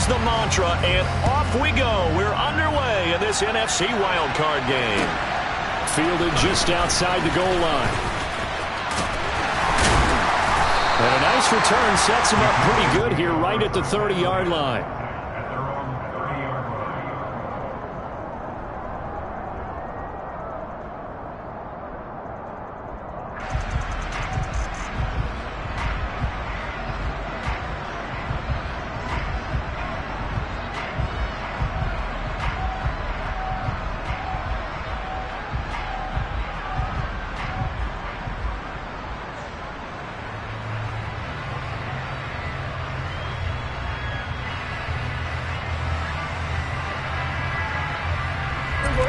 is the mantra, and off we go. We're underway in this NFC wildcard game. Fielded just outside the goal line. And a nice return sets him up pretty good here right at the 30-yard line.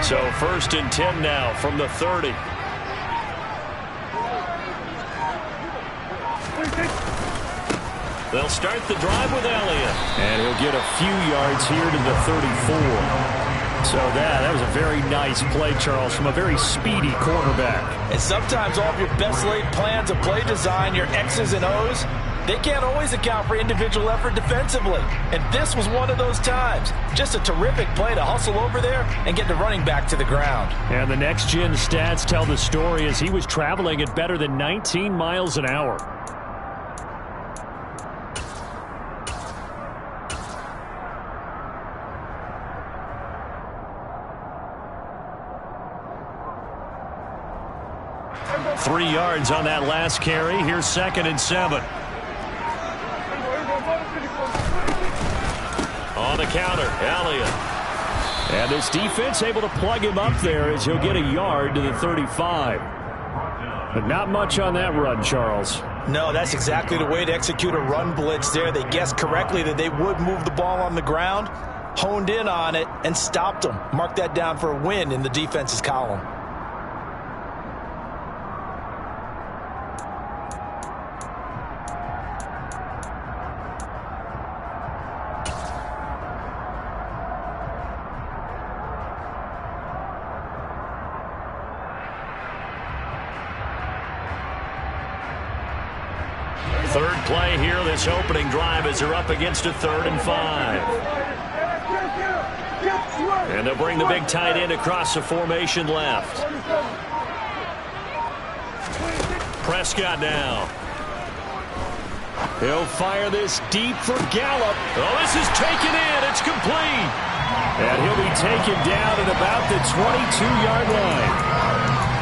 So 1st and 10 now from the 30. They'll start the drive with Elliott. And he'll get a few yards here to the 34. So that was a very nice play, Charles, from a very speedy quarterback. And sometimes all of your best laid plans of play design, your X's and O's, they can't always account for individual effort defensively. And this was one of those times. Just a terrific play to hustle over there and get the running back to the ground. And the next-gen stats tell the story as he was traveling at better than 19 miles an hour. Three yards on that last carry. Here's 2nd and 7. On the counter, Elliott. And this defense able to plug him up there as he'll get a yard to the 35. But not much on that run, Charles. No, that's exactly the way to execute a run blitz there. They guessed correctly that they would move the ball on the ground, honed in on it, and stopped them. Mark that down for a win in the defense's column. Third play here, this opening drive, as they're up against a 3rd and 5. And they'll bring the big tight end across the formation left. Prescott now. He'll fire this deep for Gallup. Oh, this is taken in. It's complete. And he'll be taken down at about the 22-yard line.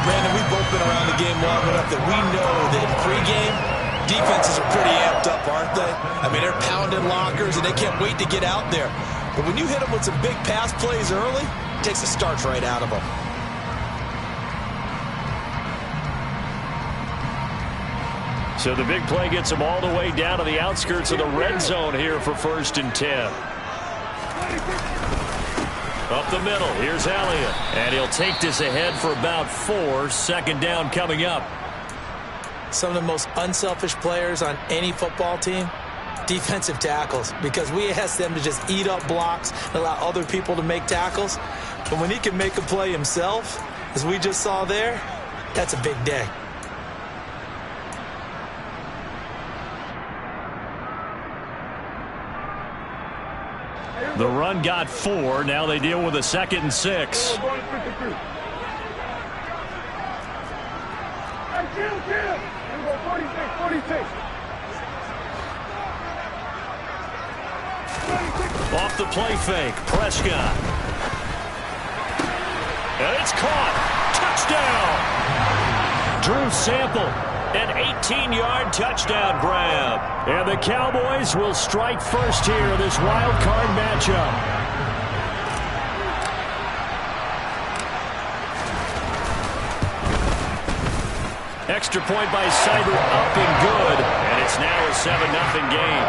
Brandon, we've both been around the game long enough that we know that pregame, defenses are pretty amped up, aren't they? I mean, they're pounding lockers, and they can't wait to get out there. But when you hit them with some big pass plays early, it takes the starch right out of them. So the big play gets them all the way down to the outskirts of the red zone here for 1st and 10. Up the middle, here's Elliott. And he'll take this ahead for about 4. 2nd down coming up. Some of the most unselfish players on any football team, defensive tackles, because we ask them to just eat up blocks and allow other people to make tackles. But when he can make a play himself, as we just saw there, that's a big day. The run got 4. Now they deal with a 2nd and 6. Off the play fake, Prescott. And it's caught. Touchdown. Drew Sample, an 18-yard touchdown grab. And the Cowboys will strike first here in this wild card matchup. Extra point by Cyber, up and good. And it's now a 7-0 game.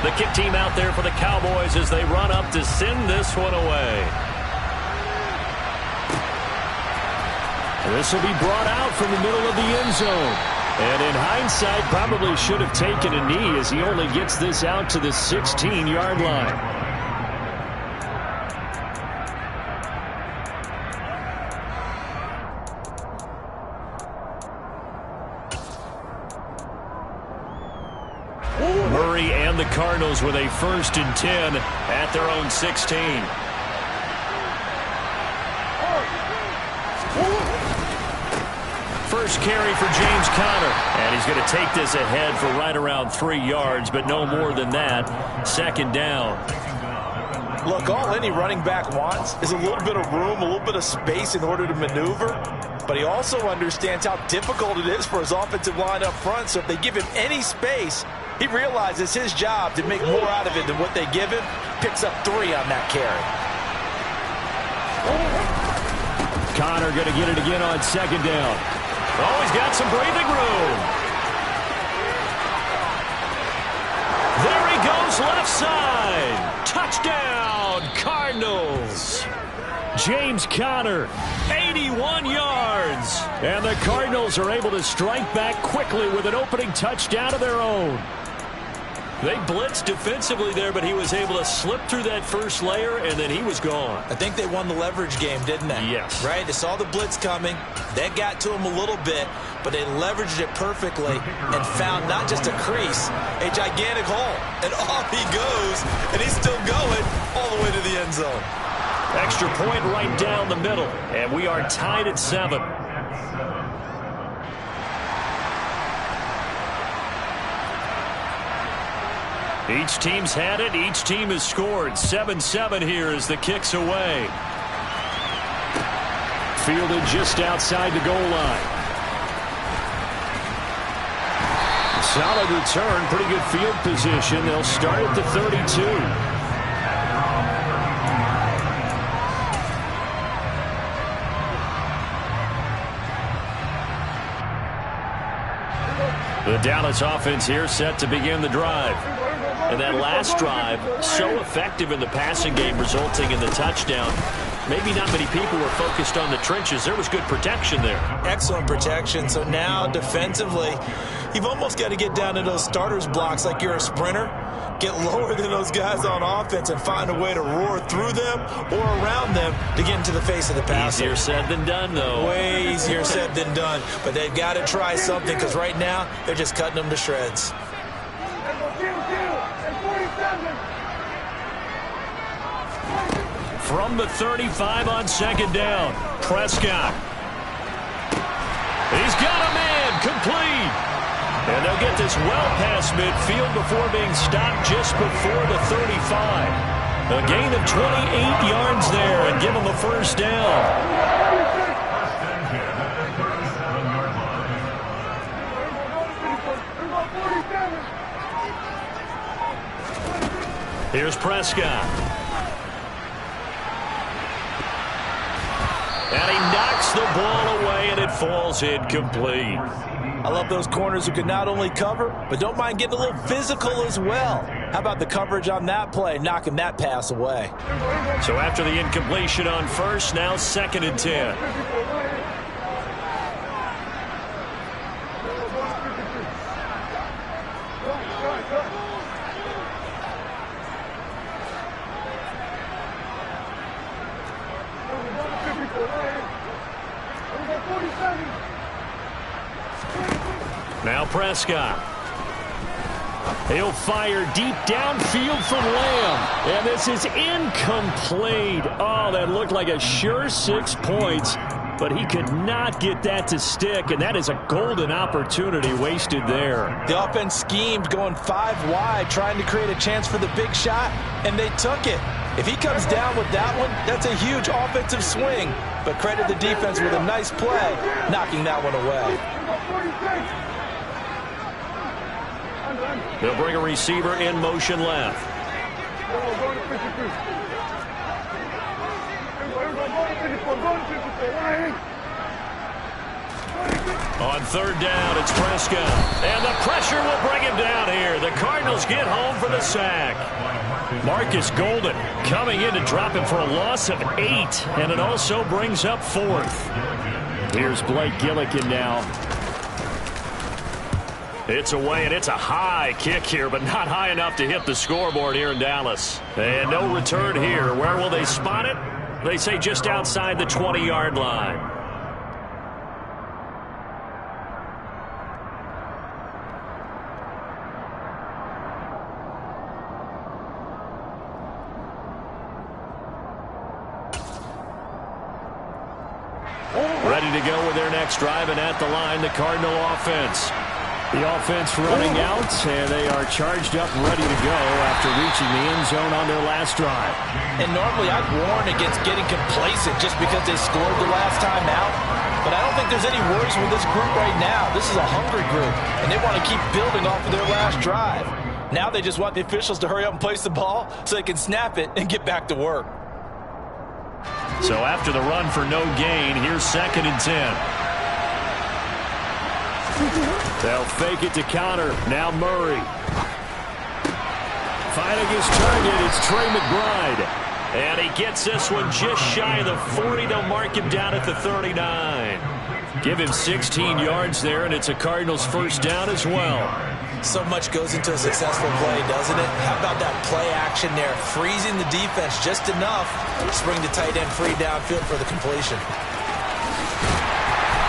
The kick team out there for the Cowboys as they run up to send this one away. This will be brought out from the middle of the end zone. And in hindsight, probably should have taken a knee as he only gets this out to the 16-yard line. victory, and the Cardinals with a 1st and 10 at their own 16. First carry for James Conner, and he's going to take this ahead for right around 3 yards, but no more than that. 2nd down. Look, all any running back wants is a little bit of room, a little bit of space in order to maneuver, but he also understands how difficult it is for his offensive line up front, so if they give him any space, he realizes his job to make more out of it than what they give him. Picks up 3 on that carry. Conner going to get it again on 2nd down. Oh, he's got some breathing room. There he goes, left side. Touchdown, Cardinals. James Conner, 81 yards. And the Cardinals are able to strike back quickly with an opening touchdown of their own. They blitzed defensively there, but he was able to slip through that first layer, and then he was gone. I think they won the leverage game, didn't they? Yes. Right? They saw the blitz coming. That got to him a little bit, but they leveraged it perfectly and found not just a crease, a gigantic hole. And off he goes, and he's still going all the way to the end zone. Extra point right down the middle, and we are tied at 7. Each team's had it. Each team has scored. 7-7 here as the kick's away. Fielded just outside the goal line. Solid return. Pretty good field position. They'll start at the 32. The Dallas offense here set to begin the drive. And that last drive, so effective in the passing game, resulting in the touchdown. Maybe not many people were focused on the trenches. There was good protection there. Excellent protection. So now defensively, you've almost got to get down to those starters blocks like you're a sprinter. Get lower than those guys on offense and find a way to roar through them or around them to get into the face of the passer. Easier said than done, though. Way easier said than done. But they've got to try something because right now they're just cutting them to shreds. From the 35 on 2nd down, Prescott. He's got a man, complete. And they'll get this well past midfield before being stopped just before the 35. A gain of 28 yards there and give him a 1st down. Here's Prescott. And he knocks the ball away, and it falls incomplete. I love those corners who can not only cover, but don't mind getting a little physical as well. How about the coverage on that play, knocking that pass away? So after the incompletion on 1st, now 2nd and 10. Now Prescott. He'll fire deep downfield from Lamb. And this is incomplete. Oh, that looked like a sure 6 points. But he could not get that to stick. And that is a golden opportunity wasted there. The offense schemed going 5 wide, trying to create a chance for the big shot. And they took it. If he comes down with that one, that's a huge offensive swing. But credit the defense with a nice play, knocking that one away. They'll bring a receiver in motion left. On 3rd down, it's Prescott. And the pressure will bring him down here. The Cardinals get home for the sack. Marcus Golden coming in to drop him for a loss of 8. And it also brings up 4th. Here's Blake Gillikin now. It's away, and it's a high kick here, but not high enough to hit the scoreboard here in Dallas. And no return here. Where will they spot it? They say just outside the 20-yard line. ready to go with their next drive, and at the line, the Cardinal offense. The offense running out, and they are charged up ready to go after reaching the end zone on their last drive. And normally I'd warn against getting complacent just because they scored the last time out. But I don't think there's any worries with this group right now. This is a hungry group, and they want to keep building off of their last drive. Now they just want the officials to hurry up and place the ball so they can snap it and get back to work. So after the run for no gain, here's 2nd and 10. They'll fake it to counter. Now Murray. Finding his target, it's Trey McBride. And he gets this one just shy of the 40. They'll mark him down at the 39. Give him 16 yards there, and it's a Cardinals first down as well. So much goes into a successful play, doesn't it? How about that play action there? Freezing the defense just enough to bring the tight end free downfield for the completion.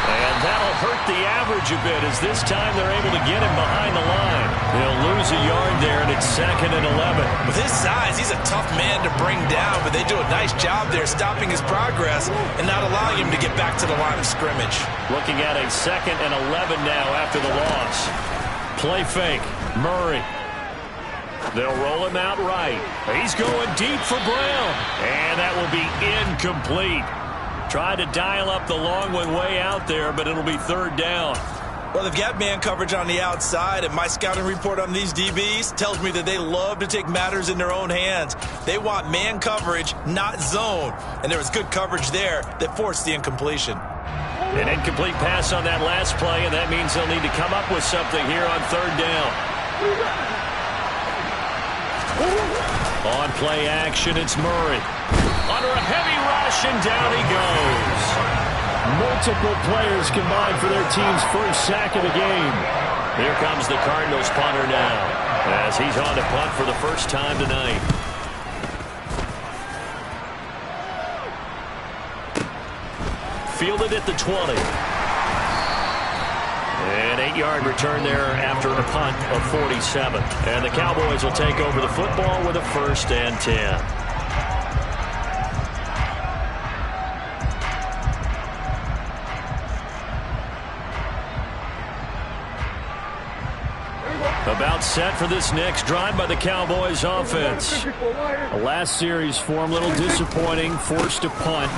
And that'll hurt the average a bit as this time they're able to get him behind the line. They'll lose a yard there, and it's 2nd and 11. With his size, he's a tough man to bring down, but they do a nice job there stopping his progress and not allowing him to get back to the line of scrimmage. Looking at a 2nd and 11 now after the loss. Play fake. Murray. They'll roll him out right. He's going deep for Brown. And that will be incomplete. Tried to dial up the long one way out there, but it'll be 3rd down. Well, they've got man coverage on the outside, and my scouting report on these DBs tells me that they love to take matters in their own hands. They want man coverage, not zone. And there was good coverage there that forced the incompletion. An incomplete pass on that last play, and that means they'll need to come up with something here on 3rd down. On play action, it's Murray. Under a heavy rush, and down he goes. Multiple players combined for their team's first sack of the game. Here comes the Cardinals punter now, as he's on to punt for the first time tonight. Fielded at the 20. An 8-yard return there after a punt of 47. And the Cowboys will take over the football with a 1st and 10. About set for this next drive by the Cowboys offense. The last series for them, a little disappointing, forced to punt.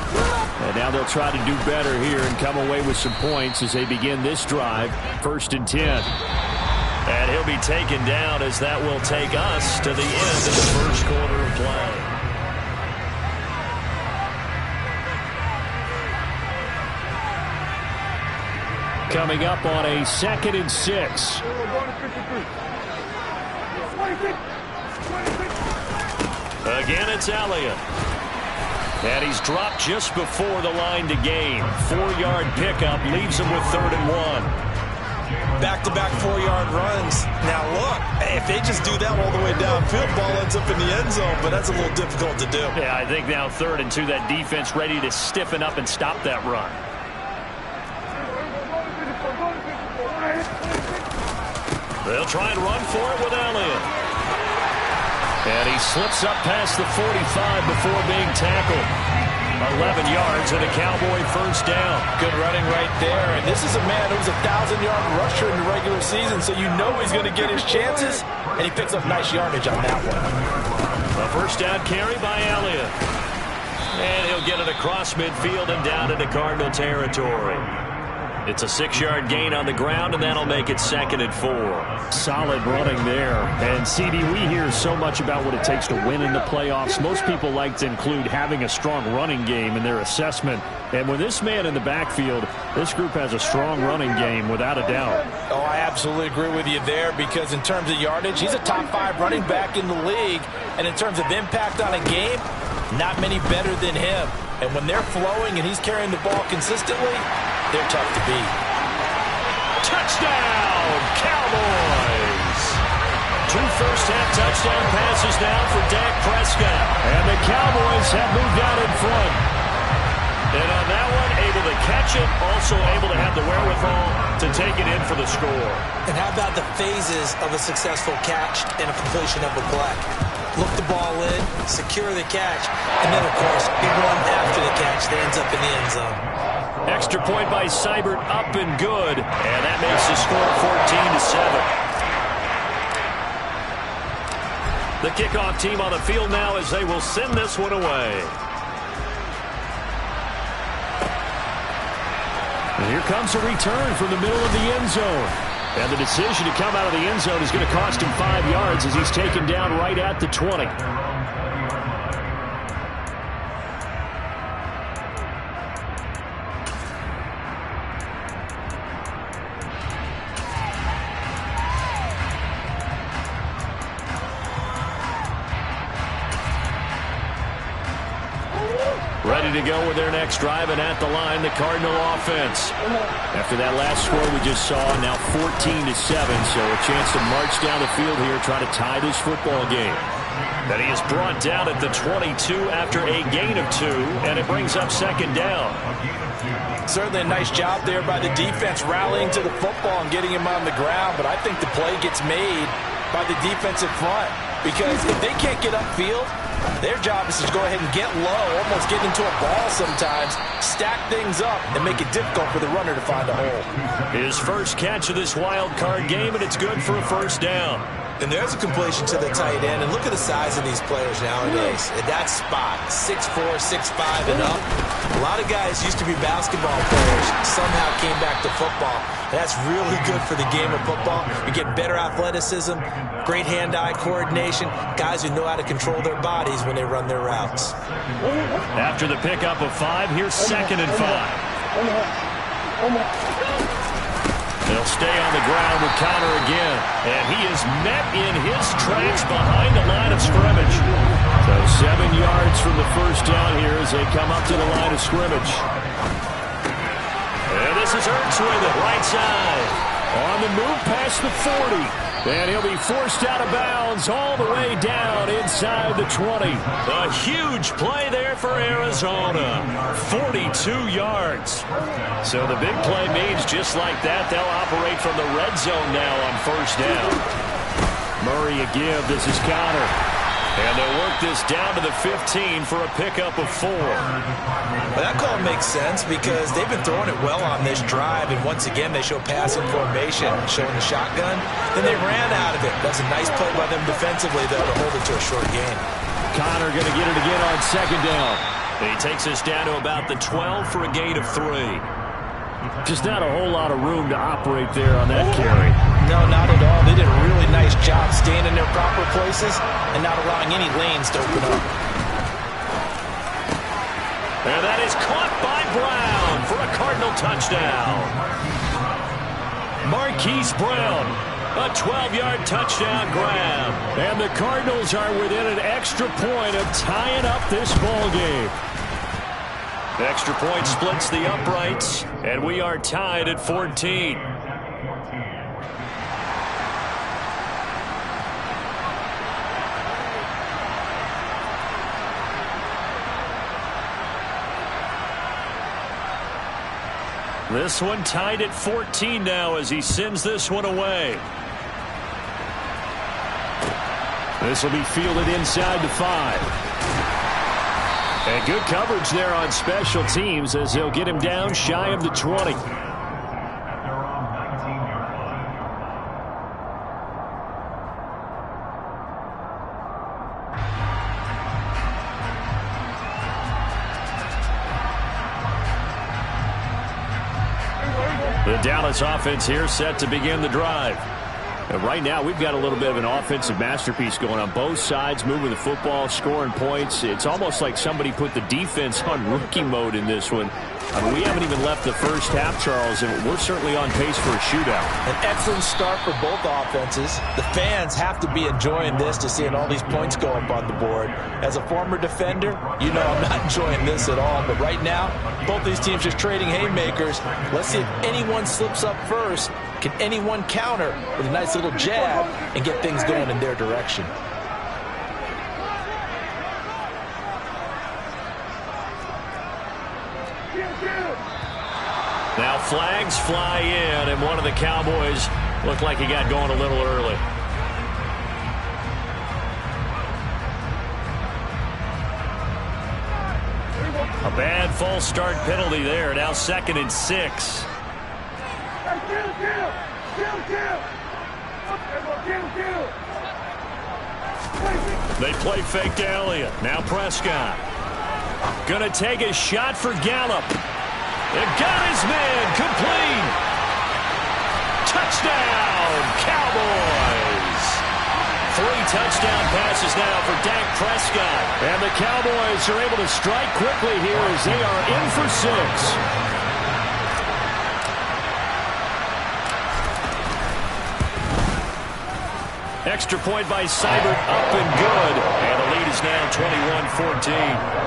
And now they'll try to do better here and come away with some points as they begin this drive, 1st and 10. And he'll be taken down as that will take us to the end of the first quarter of play. Coming up on a 2nd and 6. Again, it's Elliott. And he's dropped just before the line to gain. 4-yard pickup leaves him with 3rd and 1. Back-to-back 4-yard runs. Now, look, if they just do that all the way downfield, ball ends up in the end zone, but that's a little difficult to do. Yeah, I think now 3rd and 2, that defense ready to stiffen up and stop that run. They'll try and run for it with Elliott. And he slips up past the 45 before being tackled. 11 yards and a Cowboy first down. Good running right there. And this is a man who's a 1,000-yard rusher in the regular season, so you know he's going to get his chances. And he picks up nice yardage on that one. A first down carry by Elliott. And he'll get it across midfield and down into Cardinal territory. It's a 6-yard gain on the ground, and that'll make it 2nd and 4. Solid running there. And, CD, we hear so much about what it takes to win in the playoffs. Most people like to include having a strong running game in their assessment. And with this man in the backfield, this group has a strong running game without a doubt. Oh, I absolutely agree with you there because in terms of yardage, he's a top 5 running back in the league. And in terms of impact on a game, not many better than him. And when they're flowing and he's carrying the ball consistently, they're tough to beat. Touchdown, Cowboys! 2 first-half touchdown passes now for Dak Prescott. And the Cowboys have moved out in front. And on that one, able to catch it, also able to have the wherewithal to take it in for the score. And how about the phases of a successful catch and a completion of a play? look the ball in, secure the catch, and then, of course, big run after the catch that ends up in the end zone. Extra point by Seibert, up and good. And that makes the score 14-7. The kickoff team on the field now as they will send this one away. And here comes a return from the middle of the end zone. And the decision to come out of the end zone is going to cost him 5 yards as he's taken down right at the 20. Ready to go with their next drive, and at the line, the Cardinal offense. After that last score we just saw, now 14-7, so a chance to march down the field here, try to tie this football game. That he is brought down at the 22 after a gain of 2, and it brings up second down. Certainly a nice job there by the defense rallying to the football and getting him on the ground, but I think the play gets made by the defensive front, because if they can't get upfield, their job is to go ahead and get low, almost get into a ball sometimes, stack things up, and make it difficult for the runner to find a hole. His first catch of this wild card game, and it's good for a first down. And there's a completion to the tight end, and look at the size of these players nowadays. At that spot, 6'4", 6'5", and up. A lot of guys used to be basketball players, somehow came back to football. That's really good for the game of football. You get better athleticism, great hand-eye coordination, guys who know how to control their bodies when they run their routes. After the pickup of 5, here's 2nd and 5. They'll stay on the ground with Connor again. And he is met in his tracks behind the line of scrimmage. So 7 yards from the first down here as they come up to the line of scrimmage. And this is Ertz with it, right side. On the move past the 40. And he'll be forced out of bounds all the way down inside the 20. A huge play there for Arizona. 42 yards. So the big play means just like that, they'll operate from the red zone now on first down. Murray a give. This is Connor. And they'll work this down to the 15 for a pickup of 4. Well, that call makes sense because they've been throwing it well on this drive, and once again they show passing formation, showing the shotgun. Then they ran out of it. That's a nice play by them defensively, though, to hold it to a short gain. Connor going to get it again on second down. And he takes us down to about the 12 for a gain of 3. Just not a whole lot of room to operate there on that carry. No, not at all. They did a really nice job staying in their proper places and not allowing any lanes to open up. And that is caught by Brown for a Cardinal touchdown. Marquise Brown, a 12-yard touchdown grab. And the Cardinals are within an extra point of tying up this ball game. The extra point splits the uprights, and we are tied at 14. This one tied at 14 now as he sends this one away. This will be fielded inside the 5. And good coverage there on special teams as they'll get him down shy of the 20. The Dallas offense here set to begin the drive. And right now, we've got a little bit of an offensive masterpiece going on. Both sides moving the football, scoring points. It's almost like somebody put the defense on rookie mode in this one. I mean, we haven't even left the first half, Charles, and we're certainly on pace for a shootout. An excellent start for both offenses. The fans have to be enjoying this to seeing all these points go up on the board. As a former defender, you know I'm not enjoying this at all. But right now, both these teams just trading haymakers. Let's see if anyone slips up first. Can anyone counter with a nice little jab and get things going in their direction? Now flags fly in, and one of the Cowboys looked like he got going a little early. Bad false start penalty there. Now 2nd and 6. They play fake to Elliott. Now Prescott. Gonna take a shot for Gallup. It got his man. Complete. Touchdown, Cowboys. 3 touchdown passes now for Dak Prescott. And the Cowboys are able to strike quickly here as they are in for 6. Extra point by Seibert, up and good. And the lead is now 21-14.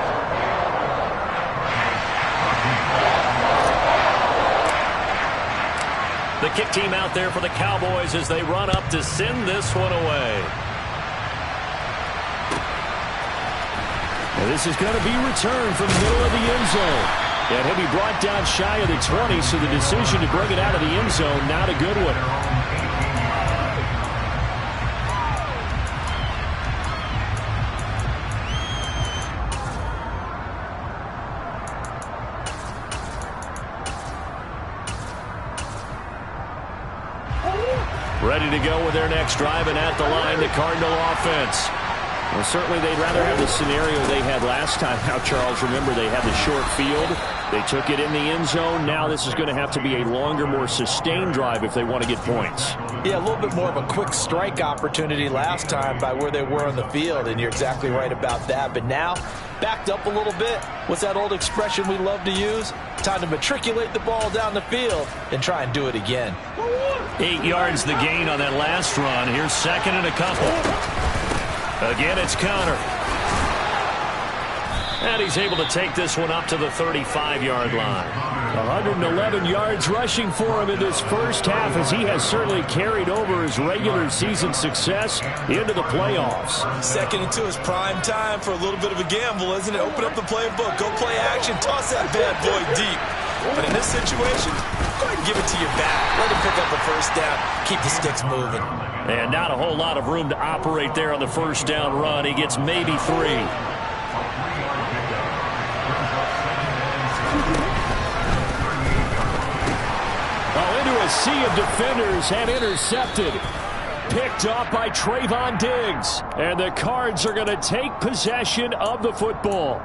The kick team out there for the Cowboys as they run up to send this one away. And this is going to be returned from the middle of the end zone. And he'll be brought down shy of the 20, so the decision to bring it out of the end zone, not a good one. Ready to go with their next drive, and at the line, the Cardinal offense. Well, certainly they'd rather have the scenario they had last time. Now, Charles, remember, they had the short field. They took it in the end zone. Now this is going to have to be a longer, more sustained drive if they want to get points. Yeah, a little bit more of a quick strike opportunity last time by where they were on the field, and you're exactly right about that. But now, backed up a little bit. What's that old expression we love to use? Time to matriculate the ball down the field and try and do it again. 8 yards the gain on that last run. Here's 2nd and a couple. Again, it's Conner. And he's able to take this one up to the 35-yard line. 111 yards rushing for him in this first half, as he has certainly carried over his regular season success into the playoffs. 2nd and 2 is prime time for a little bit of a gamble, isn't it? Open up the playbook, go play action, toss that bad boy deep. But in this situation, go ahead and give it to your back. Let him pick up a first down, keep the sticks moving. And not a whole lot of room to operate there on the first down run. He gets maybe 3. A sea of defenders had intercepted. Picked off by Trayvon Diggs. And the Cards are going to take possession of the football.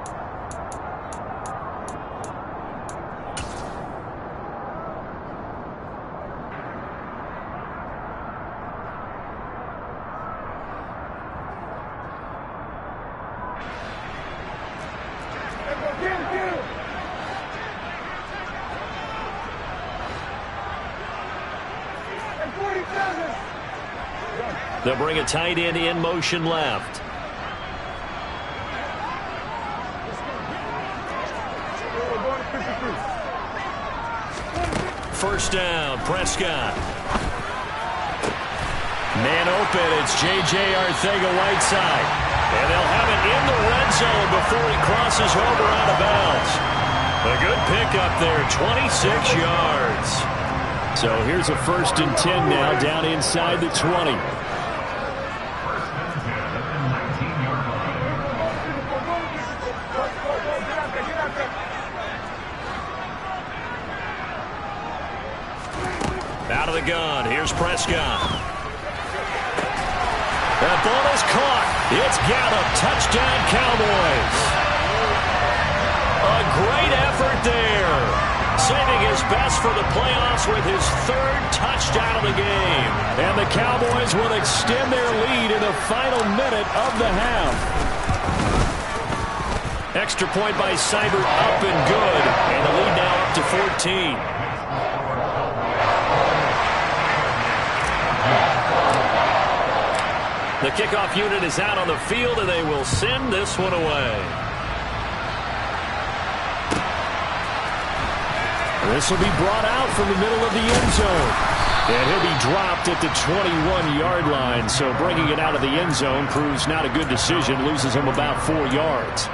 They'll bring a tight end in motion left. First down, Prescott. Man open, it's J.J. Arcega-Whiteside. And they'll have it in the red zone before he crosses over out of bounds. A good pickup there, 26 yards. So here's a 1st and 10 now, down inside the 20. Out of the gun, here's Prescott. That ball is caught. It's Gallup, touchdown Cowboys. A great effort there. Saving his best for the playoffs with his 3rd touchdown of the game. And the Cowboys will extend their lead in the final minute of the half. Extra point by Seibert, up and good. And the lead now up to 14. The kickoff unit is out on the field, and they will send this one away. This will be brought out from the middle of the end zone. And he'll be dropped at the 21-yard line. So bringing it out of the end zone proves not a good decision. Loses him about 4 yards.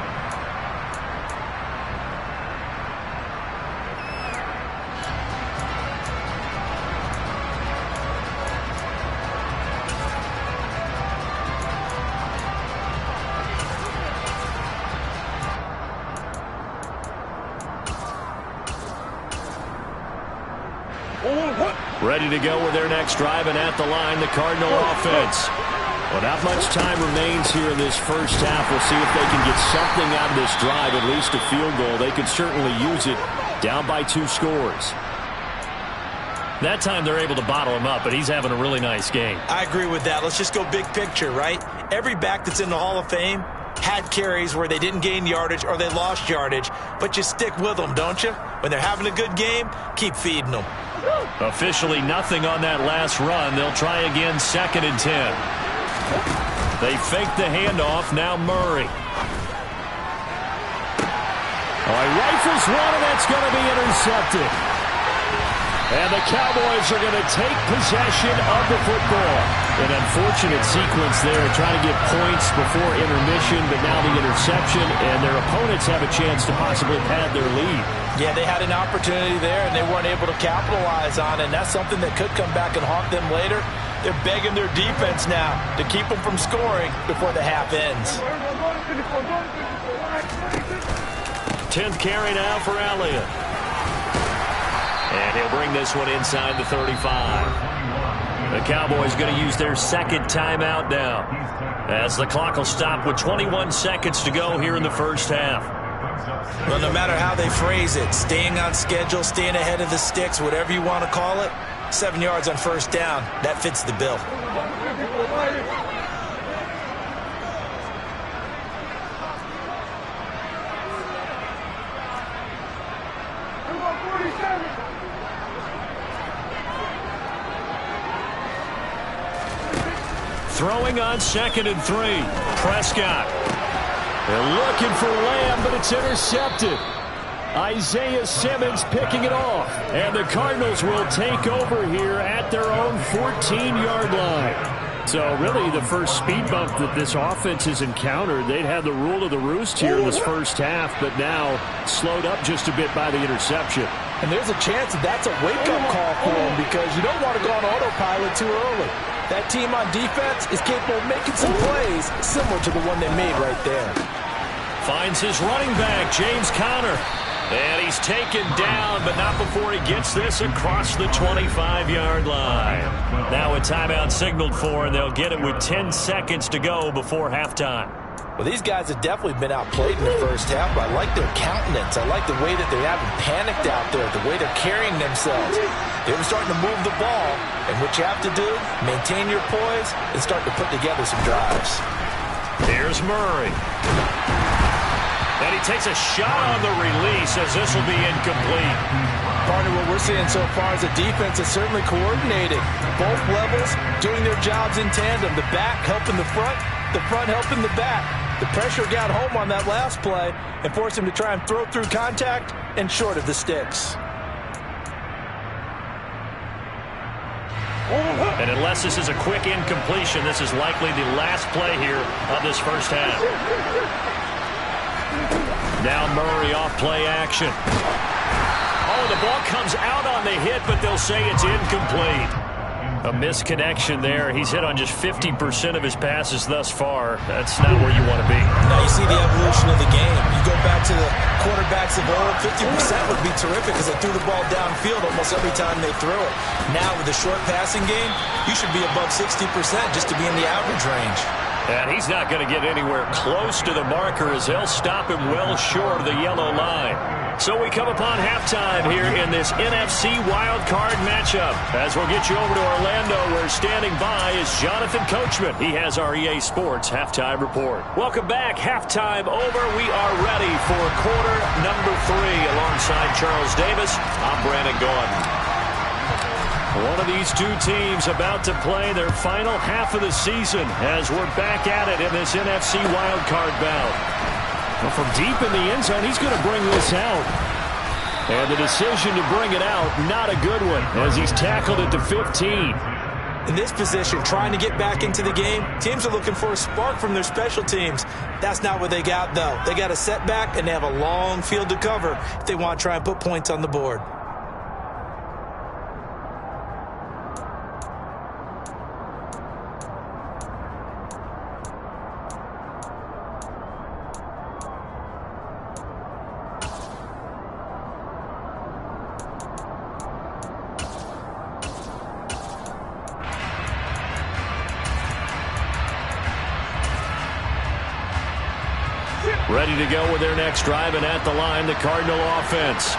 Ready to go with their next drive, and at the line, the Cardinal offense. Well, not much time remains here in this first half. We'll see if they can get something out of this drive, at least a field goal. They could certainly use it, down by 2 scores. That time they're able to bottle him up, but he's having a really nice game. I agree with that. Let's just go big picture, right? Every back that's in the Hall of Fame had carries where they didn't gain yardage or they lost yardage, but you stick with them, don't you? When they're having a good game, keep feeding them. Officially nothing on that last run. They'll try again, 2nd and 10. They fake the handoff. Now Murray. Oh, he rifles one, and that's going to be intercepted. And the Cowboys are going to take possession of the football. An unfortunate sequence there, trying to get points before intermission, but now the interception, and their opponents have a chance to possibly pad their lead. Yeah, they had an opportunity there, and they weren't able to capitalize on it, and that's something that could come back and haunt them later. They're begging their defense now to keep them from scoring before the half ends. 10th carry now for Elliott. And he'll bring this one inside the 35. The Cowboys going to use their 2nd timeout now, as the clock will stop with 21 seconds to go here in the first half. Well, no matter how they phrase it, staying on schedule, staying ahead of the sticks, whatever you want to call it, 7 yards on first down, that fits the bill. Throwing on 2nd and 3. Prescott. They're looking for Lamb, but it's intercepted. Isaiah Simmons picking it off. And the Cardinals will take over here at their own 14-yard line. So really the first speed bump that this offense has encountered, they'd had the rule of the roost here in this first half, but now slowed up just a bit by the interception. And there's a chance that that's a wake-up call for them, because you don't want to go on autopilot too early. That team on defense is capable of making some plays similar to the one they made right there. Finds his running back, James Conner. And he's taken down, but not before he gets this across the 25-yard line. Now a timeout signaled for, and they'll get it with 10 seconds to go before halftime. Well, these guys have definitely been outplayed in the first half, but I like their countenance. I like the way that they haven't panicked out there, the way they're carrying themselves. They're starting to move the ball, and what you have to do, maintain your poise and start to put together some drives. Here's Murray. And he takes a shot on the release, as this will be incomplete. Partner, what we're seeing so far is a defense that's certainly coordinated. Both levels doing their jobs in tandem. The back helping the front helping the back. The pressure got home on that last play and forced him to try and throw through contact and short of the sticks. And unless this is a quick incompletion, this is likely the last play here of this first half. Now Murray off play action. Oh, the ball comes out on the hit, but they'll say it's incomplete. A misconnection there. He's hit on just 50% of his passes thus far. That's not where you want to be. Now you see the evolution of the game. You go back to the quarterbacks of old, 50% would be terrific because they threw the ball downfield almost every time they threw it. Now with the short passing game, you should be above 60% just to be in the average range. And he's not going to get anywhere close to the marker, as they'll stop him well short of the yellow line. So we come upon halftime here in this NFC WildCard matchup. As we'll get you over to Orlando, where standing by is Jonathan Coachman. He has our EA Sports Halftime Report. Welcome back. Halftime over. We are ready for quarter number 3. Alongside Charles Davis, I'm Brandon Gordon. One of these two teams about to play their final half of the season as we're back at it in this NFC wildcard bout. Well, from deep in the end zone, he's going to bring this out. And the decision to bring it out, not a good one, as he's tackled at the 15. In this position, trying to get back into the game, teams are looking for a spark from their special teams. That's not what they got, though. They got a setback, and they have a long field to cover if they want to try and put points on the board. Ready to go with their next drive, and at the line, the Cardinal offense.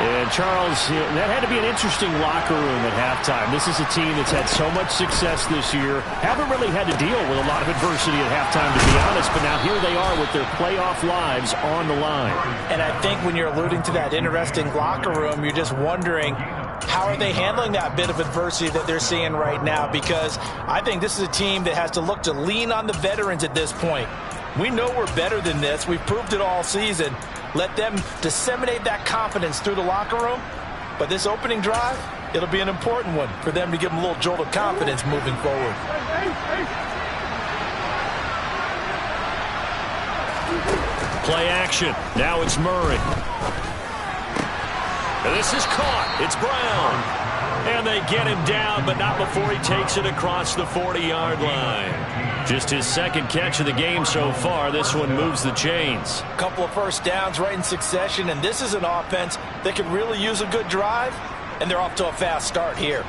And, Charles, that had to be an interesting locker room at halftime. This is a team that's had so much success this year. Haven't really had to deal with a lot of adversity at halftime, to be honest. But now here they are with their playoff lives on the line. And I think when you're alluding to that interesting locker room, you're just wondering, how are they handling that bit of adversity that they're seeing right now? Because I think this is a team that has to look to lean on the veterans at this point. We know we're better than this. We've proved it all season. Let them disseminate that confidence through the locker room. But this opening drive, it'll be an important one for them to give them a little jolt of confidence moving forward. Play action. Now it's Murray. This is caught. It's Brown. And they get him down, but not before he takes it across the 40-yard line. Just his second catch of the game so far. This one moves the chains. A couple of first downs right in succession, and this is an offense that could really use a good drive, and they're off to a fast start here.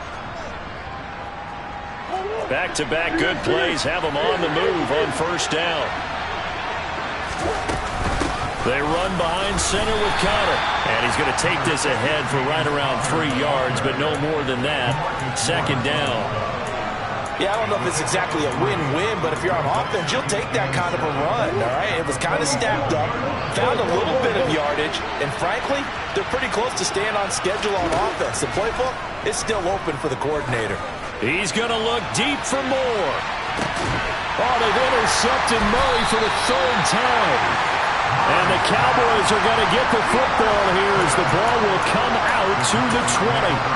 Back-to-back good plays have them on the move on first down. They run behind center with Connor. And he's going to take this ahead for right around 3 yards, but no more than that. Second down. Yeah, I don't know if it's exactly a win-win, but if you're on offense, you'll take that kind of a run, all right? It was kind of stacked up, found a little bit of yardage, and frankly, they're pretty close to staying on schedule on offense. The playbook is still open for the coordinator. He's going to look deep for more. Oh, they've intercepted Murray for the third time. And the Cowboys are going to get the football here as the ball will come out to the 20.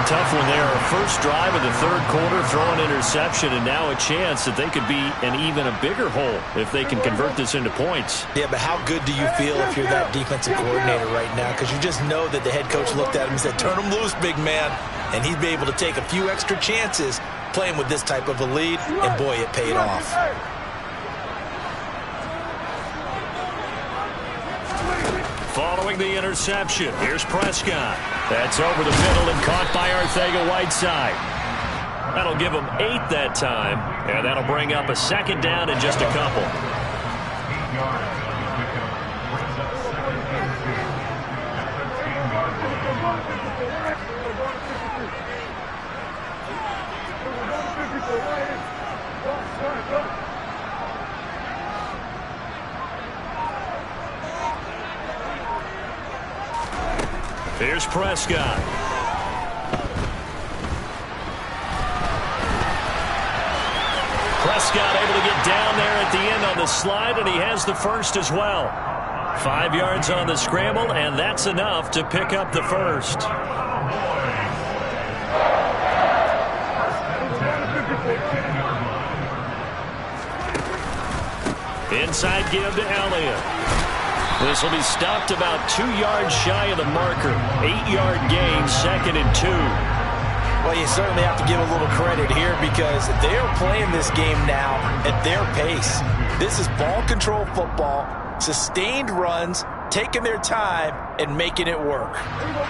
Tough one there. First drive of the third quarter, throw an interception, and now a chance that they could be an even a bigger hole if they can convert this into points. Yeah, but how good do you feel if you're that defensive coordinator right now? Because you just know that the head coach looked at him and said, turn him loose, big man. And he'd be able to take a few extra chances playing with this type of a lead, and boy, it paid off. Following the interception, here's Prescott. That's over the middle and caught by Arcega-Whiteside. That'll give them 8 that time, and that'll bring up a second down in just a couple. Here's Prescott. Prescott able to get down there at the end on the slide, and he has the first as well. 5 yards on the scramble, and that's enough to pick up the first. Inside give to Elliott. This will be stopped about 2 yards shy of the marker. 8-yard gain, 2nd and 2. Well, you certainly have to give a little credit here because they're playing this game now at their pace. This is ball control football, sustained runs, taking their time and making it work.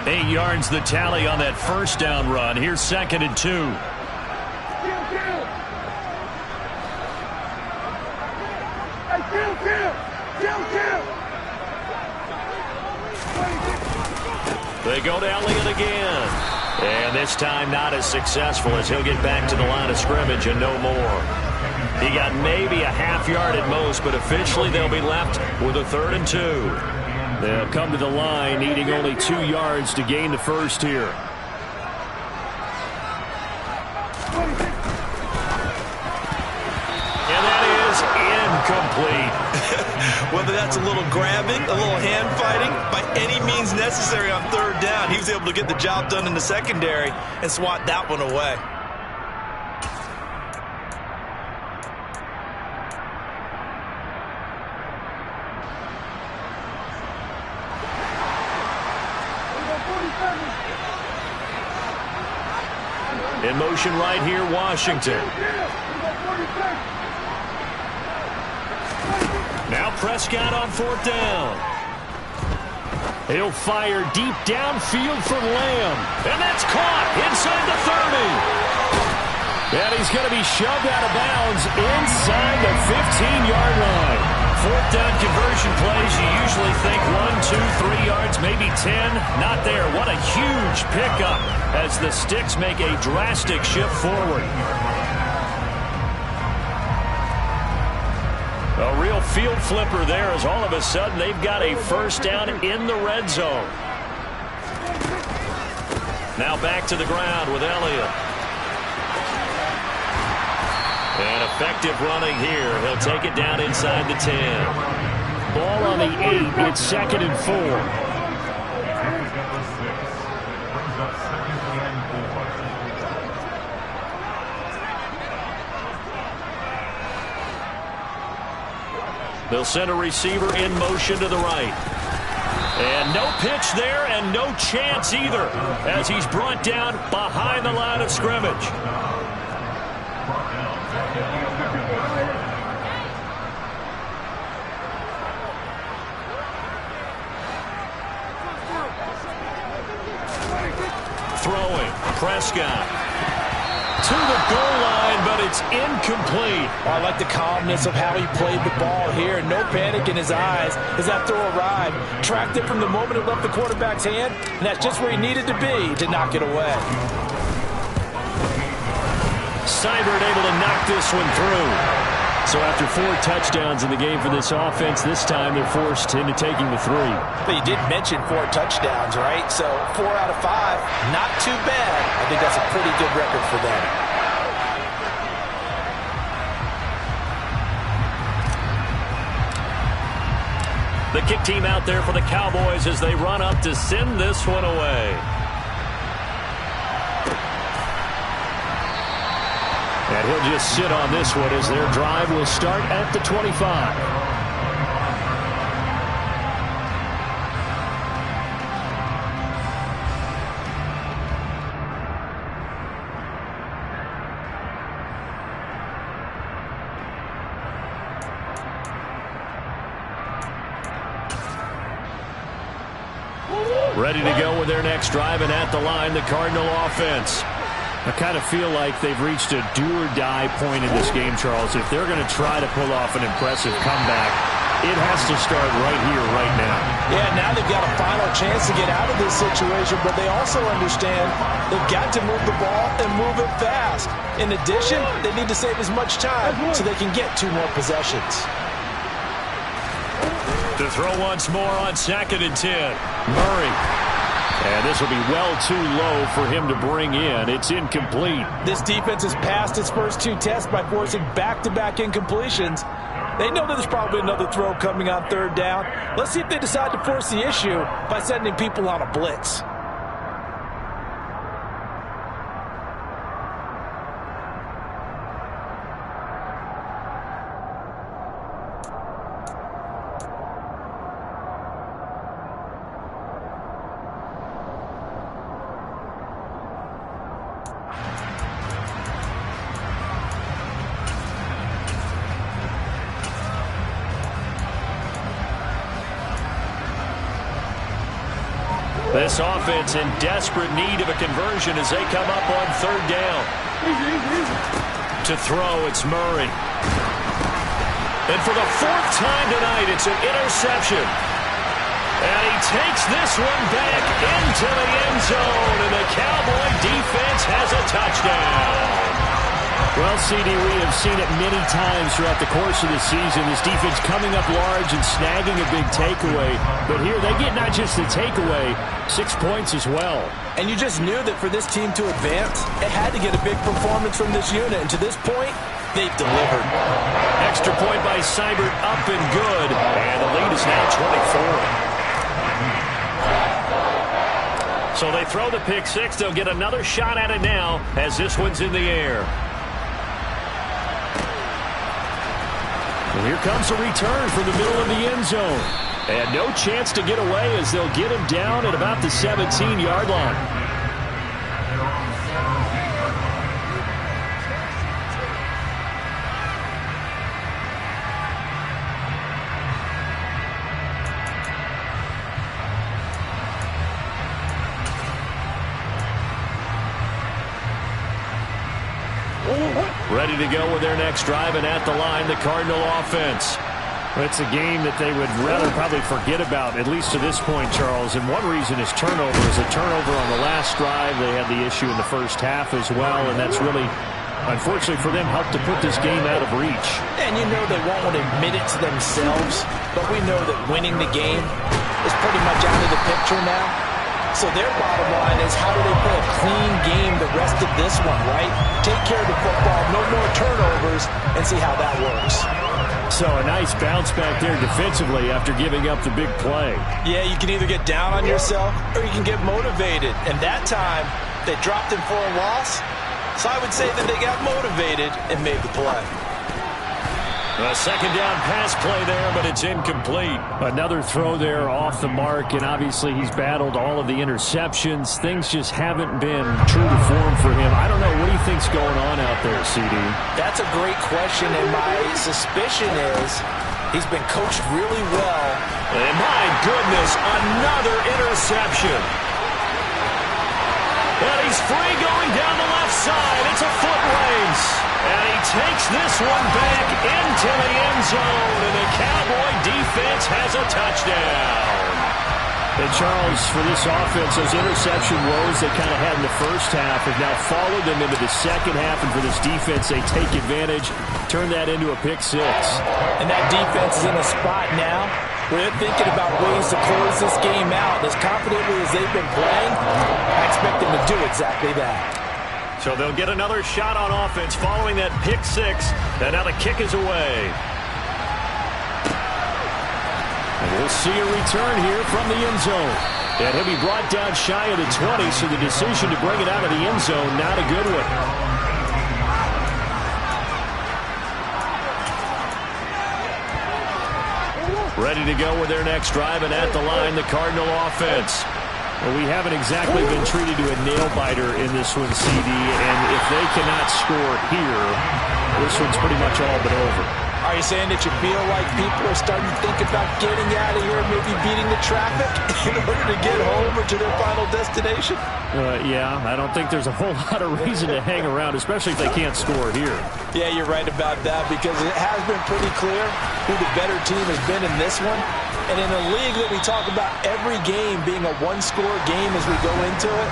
8 yards the tally on that first down run. Here's 2nd and 2. They go to Elliott again. And this time not as successful as he'll get back to the line of scrimmage and no more. He got maybe a half yard at most, but officially they'll be left with a 3rd and 2. They'll come to the line needing only 2 yards to gain the first here. And that is incomplete. Whether that's a little grabbing, a little hand fighting, by any means necessary on 3rd down, he was able to get the job done in the secondary and swat that one away. In motion right here, Washington. Now Prescott on 4th down. He'll fire deep downfield for Lamb. And that's caught inside the 30. And he's going to be shoved out of bounds inside the 15-yard line. fourth down conversion plays, you usually think 1, 2, 3 yards, maybe 10. Not there. What a huge pickup as the Sticks make a drastic shift forward. A real field flipper there as all of a sudden they've got a first down in the red zone. Now back to the ground with Elliott. And effective running here. He'll take it down inside the 10. Ball on the 8. It's 2nd and 4. They'll send a receiver in motion to the right. And no pitch there and no chance either as he's brought down behind the line of scrimmage. Throwing, Prescott to the goal line, but it's incomplete. I like the calmness of how he played the ball here. No panic in his eyes as that throw arrived. Tracked it from the moment it left the quarterback's hand, and that's just where he needed to be to knock it away. Seibert able to knock this one through. So after 4 touchdowns in the game for this offense, this time they're forced into taking the 3. But you did mention 4 touchdowns, right? So 4 out of 5, not too bad. I think that's a pretty good record for them. The kick team out there for the Cowboys as they run up to send this one away. And he'll just sit on this one as their drive will start at the 25. Ready to go with their next drive, and at the line, the Cardinal offense. I kind of feel like they've reached a do-or-die point in this game, Charles. If they're going to try to pull off an impressive comeback, it has to start right here, right now. Yeah, now they've got a final chance to get out of this situation, but they also understand they've got to move the ball and move it fast. In addition, they need to save as much time so they can get 2 more possessions. To throw once more on 2nd and 10. Murray. And this will be well too low for him to bring in. It's incomplete. This defense has passed its first 2 tests by forcing back-to-back incompletions. They know that there's probably another throw coming on 3rd down. Let's see if they decide to force the issue by sending people on a blitz. This offense in desperate need of a conversion as they come up on 3rd down. To throw, it's Murray. And for the 4th time tonight, it's an interception. And he takes this one back into the end zone, and the Cowboy defense has a touchdown. Well, CD, we have seen it many times throughout the course of the season. This defense coming up large and snagging a big takeaway. But here they get not just the takeaway, 6 points as well. And you just knew that for this team to advance, it had to get a big performance from this unit. And to this point, they've delivered. Extra point by Seibert, up and good. And the lead is now 24. So they throw the pick 6. They'll get another shot at it now as this one's in the air. And here comes a return from the middle of the end zone. And no chance to get away as they'll get him down at about the 17-yard line. Ready to go with their next drive, and at the line, the Cardinal offense. It's a game that they would rather probably forget about, at least to this point, Charles. And one reason is turnovers. A turnover on the last drive. They had the issue in the first half as well, and that's really, unfortunately for them, helped to put this game out of reach. And you know they won't want to admit it to themselves, but we know that winning the game is pretty much out of the picture now. So their bottom line is, how do they play a clean game the rest of this one, right? Take care of the football, no more turnovers, and see how that works. So a nice bounce back there defensively after giving up the big play. Yeah, you can either get down on yourself or you can get motivated. And that time, they dropped him for a loss. So I would say that they got motivated and made the play. A second down pass play there, but it's incomplete. Another throw there off the mark, and obviously he's battled all of the interceptions. Things just haven't been true to form for him. I don't know. What do you think's going on out there, CD? That's a great question, and my suspicion is he's been coached really well. And my goodness, another interception. And he's free going down the left side. It's a foot race. And he takes this one back into the end zone. And the Cowboy defense has a touchdown. And Charles, for this offense, those interception woes they kind of had in the first half have now followed them into the second half. And for this defense, they take advantage, turn that into a pick six. And that defense is in a spot now where they're thinking about ways to close this game out. As confidently as they've been playing, I expect them to do exactly that. So they'll get another shot on offense following that pick six. And now the kick is away. And we'll see a return here from the end zone. And he'll be brought down shy of the 20, so the decision to bring it out of the end zone, not a good one. Ready to go with their next drive, and at the line, the Cardinal offense. Well, we haven't exactly been treated to a nail-biter in this one, CD, and if they cannot score here, this one's pretty much all but over. Are you saying that you feel like people are starting to think about getting out of here, maybe beating the traffic in order to get home or to their final destination? Yeah, I don't think there's a whole lot of reason to hang around, especially if they can't score here. Yeah, you're right about that, because it has been pretty clear who the better team has been in this one. And in a league that we talk about every game being a one-score game as we go into it,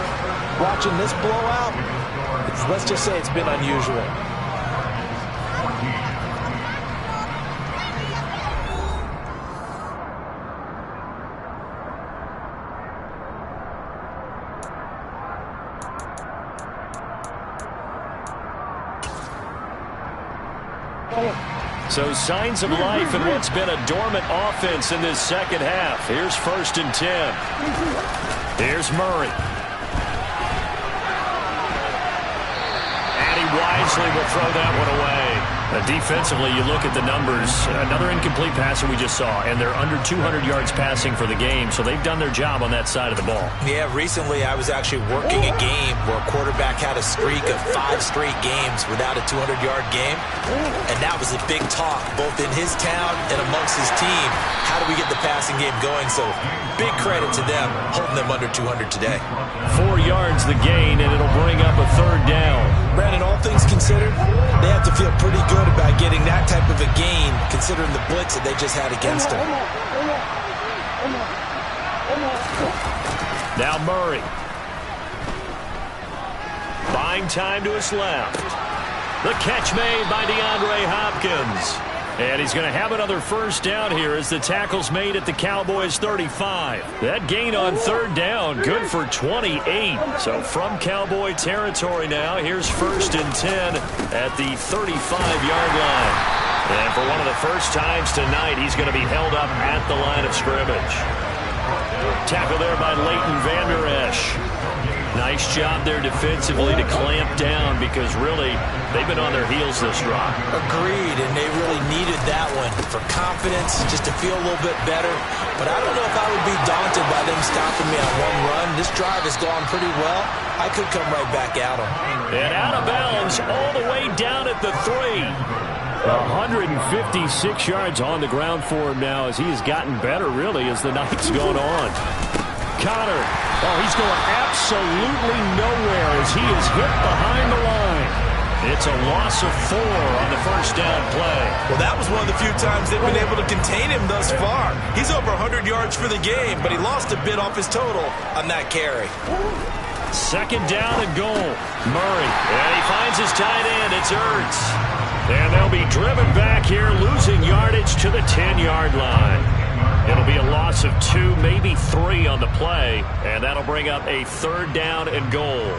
watching this blowout, let's just say it's been unusual. So signs of life in what's been a dormant offense in this second half. Here's 1st and 10. Here's Murray. And he wisely will throw that one away. Defensively, you look at the numbers. Another incomplete pass that we just saw, and they're under 200 yards passing for the game, so they've done their job on that side of the ball. Yeah, recently I was actually working a game where a quarterback had a streak of 5 straight games without a 200-yard game, and that was a big talk, both in his town and amongst his team. How do we get the passing game going? So big credit to them, holding them under 200 today. 4 yards the gain, and it'll bring up a 3rd down. Brandon, all things considered, they have to feel pretty good about getting that type of a gain, considering the blitz that they just had against them. Now Murray. Buying time to his left. The catch made by DeAndre Hopkins. And he's going to have another 1st down here as the tackle's made at the Cowboys 35. That gain on 3rd down, good for 28. So from Cowboy territory now, here's 1st and 10 at the 35-yard line. And for one of the first times tonight, he's going to be held up at the line of scrimmage. Tackle there by Leighton Vander Esch. Nice job there defensively to clamp down, because really they've been on their heels this drive. Agreed, and they really needed that one for confidence, just to feel a little bit better. But I don't know if I would be daunted by them stopping me on one run. This drive has gone pretty well. I could come right back at them. And out of bounds all the way down at the 3. 156 yards on the ground for him now, as he has gotten better, really, as the night's gone on. Connor, he's going absolutely nowhere as he is hit behind the line. It's a loss of 4 on the first down play. Well, that was one of the few times they've been able to contain him thus far. He's over 100 yards for the game, but he lost a bit off his total on that carry. Second down and goal. Murray, and he finds his tight end. It's Ertz. And they'll be driven back here, losing yardage to the 10-yard line. It'll be a loss of 2, maybe 3 on the play, and that'll bring up a third down and goal.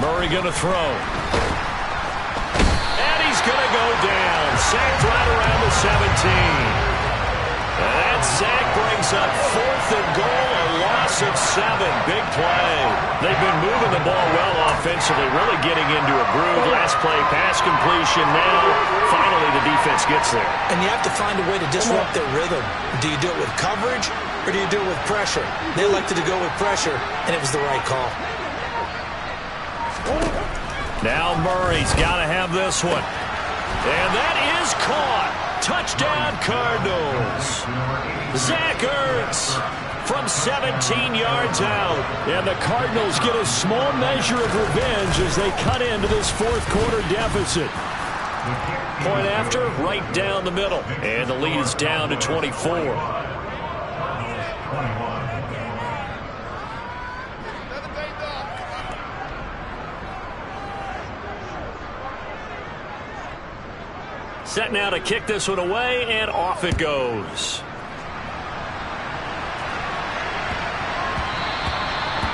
Murray going to throw. And he's going to go down. Sacked right around the 17. And that sack brings up 4th and goal, a loss of 7. Big play. They've been moving the ball well offensively, really getting into a groove. Last play, pass completion. Now, finally, the defense gets there. And you have to find a way to disrupt their rhythm. Do you do it with coverage, or do you do it with pressure? They elected to go with pressure, and it was the right call. Now Murray's got to have this one. And that is caught. Touchdown, Cardinals. Zach Ertz from 17 yards out. And the Cardinals get a small measure of revenge as they cut into this fourth-quarter deficit. Point after, right down the middle. And the lead is down to 24. Set now to kick this one away, and off it goes.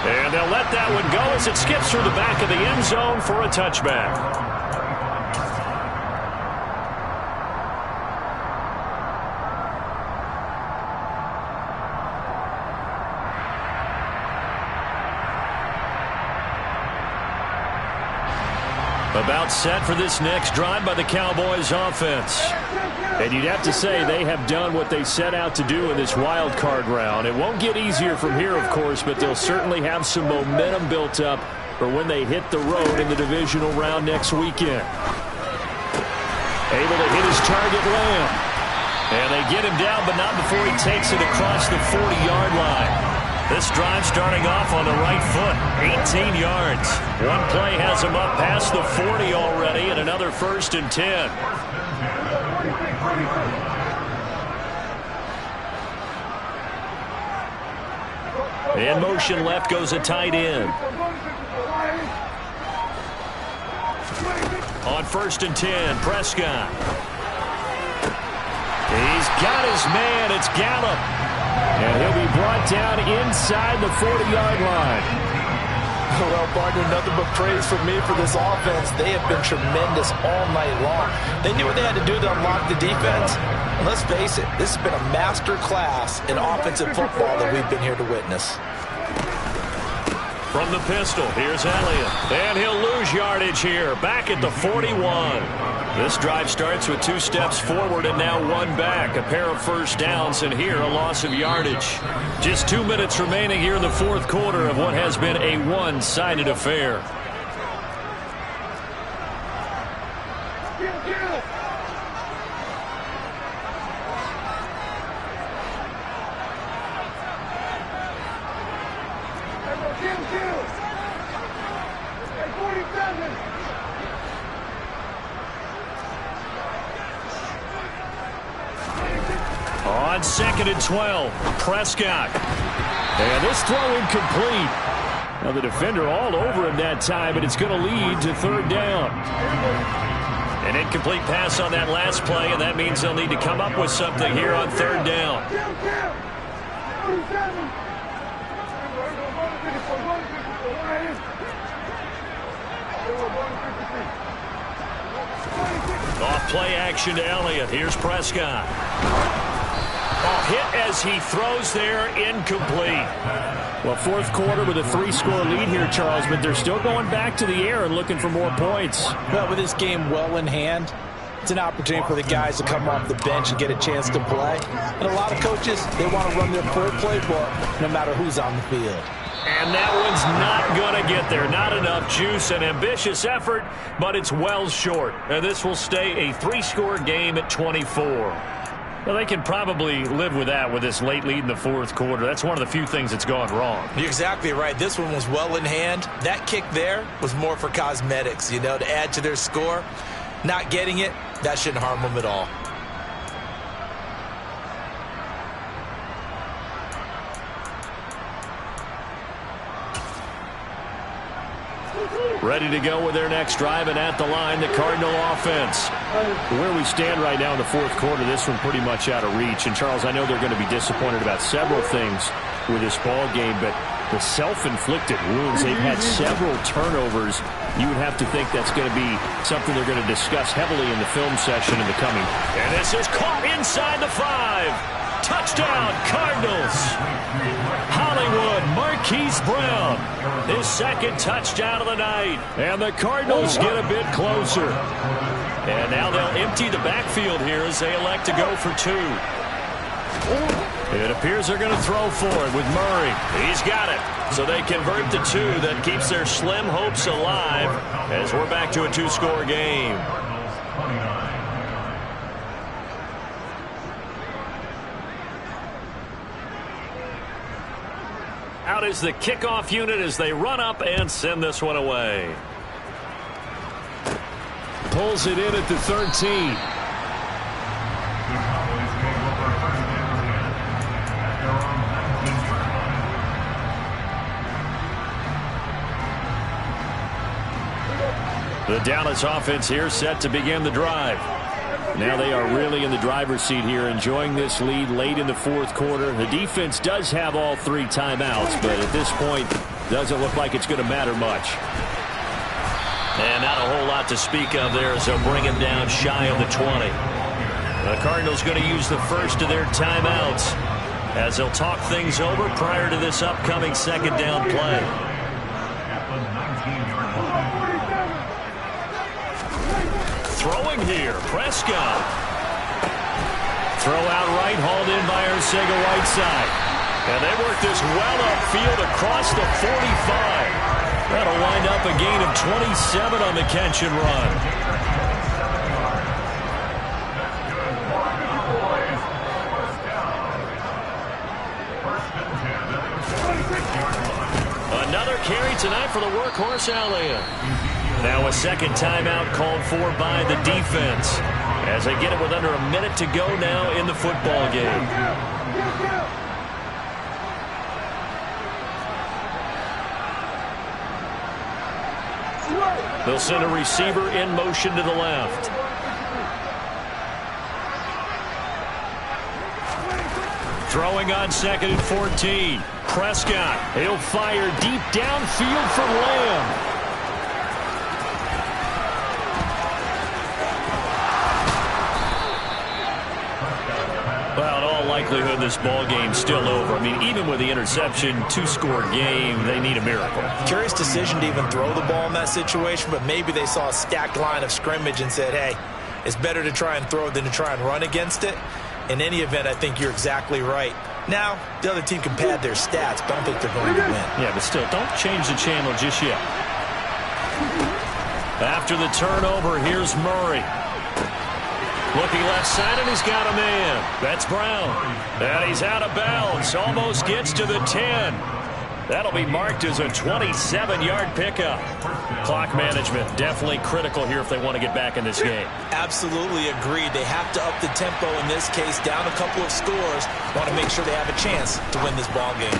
And they'll let that one go as it skips through the back of the end zone for a touchback. About set for this next drive by the Cowboys offense. And you'd have to say they have done what they set out to do in this wild card round. It won't get easier from here, of course, but they'll certainly have some momentum built up for when they hit the road in the divisional round next weekend. Able to hit his target, Lamb. And they get him down, but not before he takes it across the 40-yard line. This drive starting off on the right foot, 18 yards. One play has him up past the 40 already, and another 1st and 10. In motion left goes a tight end. On 1st and 10, Prescott. He's got his man, it's Gallup. And he'll be brought down inside the 40-yard line. Well, partner, nothing but praise from me for this offense. They have been tremendous all night long. They knew what they had to do to unlock the defense. And let's face it, this has been a master class in offensive football that we've been here to witness. From the pistol, here's Elliott. And he'll lose yardage here, back at the 41. This drive starts with 2 steps forward and now 1 back. A pair of first downs, and here a loss of yardage. Just 2 minutes remaining here in the fourth quarter of what has been a one-sided affair. On 2nd and 12, Prescott. And this throw incomplete. Now the defender all over him that time, and it's going to lead to 3rd down. An incomplete pass on that last play, and that means they'll need to come up with something here on 3rd down. Off play action to Elliott. Here's Prescott. Hit as he throws there, incomplete. Well, fourth quarter with a 3-score lead here, Charles, but they're still going back to the air and looking for more points. Well, with this game well in hand, It's an opportunity for the guys to come off the bench and get a chance to play. And a lot of coaches, they want to run their full playbook no matter who's on the field. And that one's not going to get there. Not enough juice. An ambitious effort, but it's well short. And this will stay a 3-score game at 24. Well, they can probably live with that with this late lead in the fourth quarter. That's one of the few things that's gone wrong. You're exactly right. This one was well in hand. That kick there was more for cosmetics, you know, to add to their score. Not getting it, that shouldn't harm them at all. Ready to go with their next drive, and at the line, the Cardinal offense. Where we stand right now in the fourth quarter, this one pretty much out of reach. And, Charles, I know they're going to be disappointed about several things with this ball game, but the self-inflicted wounds, they've had several turnovers. You would have to think that's going to be something they're going to discuss heavily in the film session in the coming. And this is caught inside the 5. Touchdown, Cardinals. Hollywood, Marquise Brown, his second touchdown of the night. And the Cardinals get a bit closer. And now they'll empty the backfield here as they elect to go for 2. It appears they're going to throw for it with Murray. He's got it. So they convert the 2. That keeps their slim hopes alive as we're back to a 2-score game. Out is the kickoff unit as they run up and send this one away. Pulls it in at the 13. The Dallas offense here set to begin the drive. Now they are really in the driver's seat here, enjoying this lead late in the fourth quarter. The defense does have all 3 timeouts, but at this point, doesn't look like it's going to matter much. And not a whole lot to speak of there as they'll bring him down shy of the 20. The Cardinals going to use the first of their timeouts as they'll talk things over prior to this upcoming second down play. Throwing here, Prescott. Throw out right, hauled in by Arcega-Whiteside. And they work this well upfield across the 45. That'll wind up a gain of 27 on the catch and run. Another carry tonight for the workhorse Elliott. Now a second timeout called for by the defense as they get it with under a minute to go now in the football game. They'll send a receiver in motion to the left. Throwing on second and 14. Prescott, he'll fire deep downfield from Lamb. Well, in all likelihood, this ball game's still over. I mean, even with the interception, 2-score game, they need a miracle. Curious decision to even throw the ball in that situation, but maybe they saw a stacked line of scrimmage and said, hey, it's better to try and throw than to try and run against it. In any event, I think you're exactly right. Now, the other team can pad their stats, but I don't think they're going to win. Yeah, but still, don't change the channel just yet. After the turnover, here's Murray. Looking left side, and he's got a man. That's Brown. And he's out of bounds. Almost gets to the 10. That'll be marked as a 27-yard pickup. Clock management definitely critical here if they want to get back in this game. Absolutely agreed. They have to up the tempo in this case, down a couple of scores. Want to make sure they have a chance to win this ball game.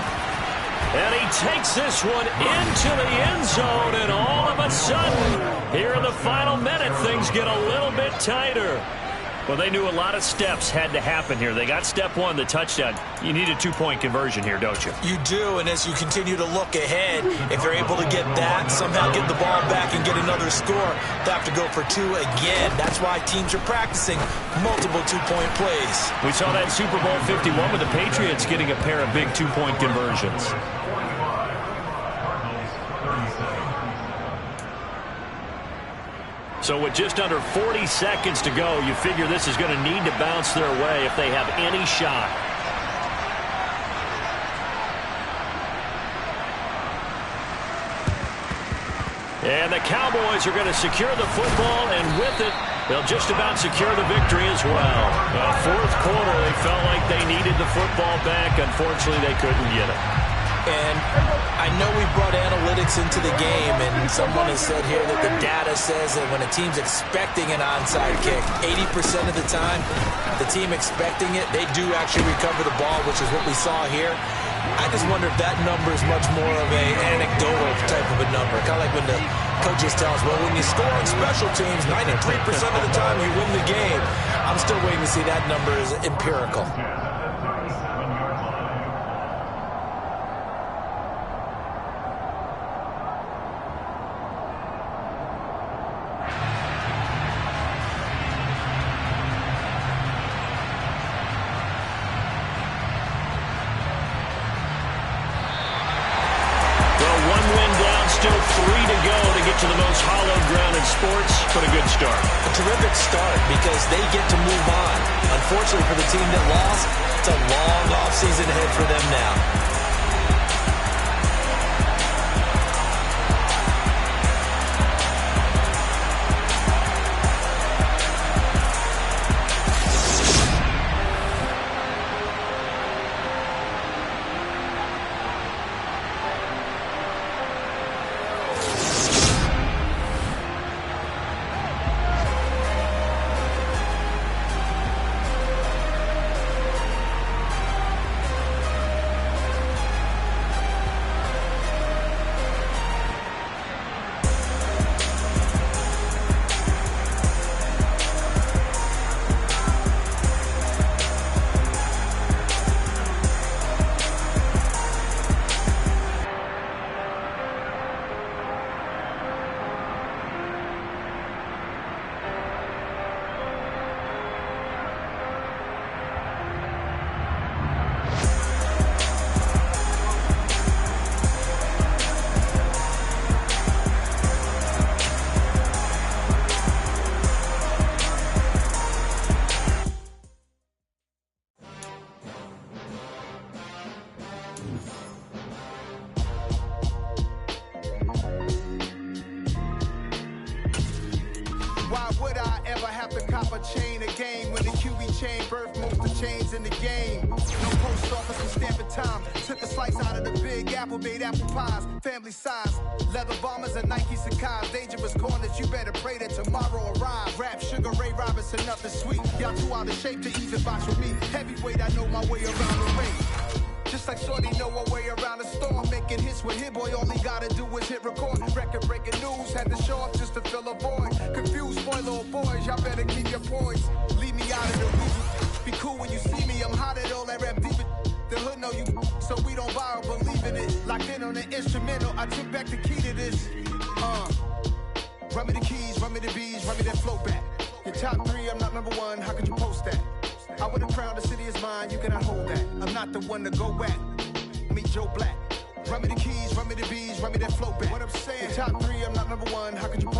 And he takes this one into the end zone, and all of a sudden, here in the final minute, things get a little bit tighter. Well, they knew a lot of steps had to happen here. They got step one, the touchdown. You need a 2-point conversion here, don't you? You do, and as you continue to look ahead, if they're able to get that, somehow get the ball back and get another score, they have to go for 2 again. That's why teams are practicing multiple 2-point plays. We saw that Super Bowl 51 with the Patriots getting a pair of big 2-point conversions. So with just under 40 seconds to go, you figure this is going to need to bounce their way if they have any shot. And the Cowboys are going to secure the football, and with it, they'll just about secure the victory as well. Fourth quarter, they felt like they needed the football back. Unfortunately, they couldn't get it. And I know we brought analytics into the game, and someone has said here that the data says that when a team's expecting an onside kick, 80% of the time, the team expecting it, they do actually recover the ball, which is what we saw here. I just wonder if that number is much more of an anecdotal type of a number. Kind of like when the coaches tell us, well, when you score on special teams, 93% of the time you win the game. I'm still waiting to see that number is empirical. Still 3 to go to get to the most hallowed ground in sports, but a good start. A terrific start because they get to move on. Unfortunately for the team that lost, it's a long offseason ahead for them now. Why would I ever have to cop a chain a game when the QB chain birthed most of the chains in the game? No post office and stamping time. Took a slice out of the big apple, made apple pies, family size. Leather bombers and Nike Sacai's. Dangerous corners, you better pray that tomorrow arrives. Rap, Sugar Ray Robinson, nothing sweet. Y'all too out of shape to even box with me. Heavyweight, I know my way around the ring. Just like Shorty know her way around the storm. Making hits with Hit Boy, all he gotta do is hit record. Record-breaking news, had to show up just to fill a void. Confused, spoiled little boys, y'all better keep your poise. Leave me out of the week. Be cool when you see me, I'm hot at all that rap deep. The hood know you, so we don't borrow, believe in it. Locked in on the instrumental, I took back the key to this. Run me the keys, run me the bees, run me that flow back. Your top 3, I'm not number 1, how could you post that? I would have crowned the city is mine, you cannot hold that. I'm not the one to go back. Meet Joe Black. Run me the keys, run me the bees, run me that flow back. What I'm saying, top 3, I'm not number 1, how could you post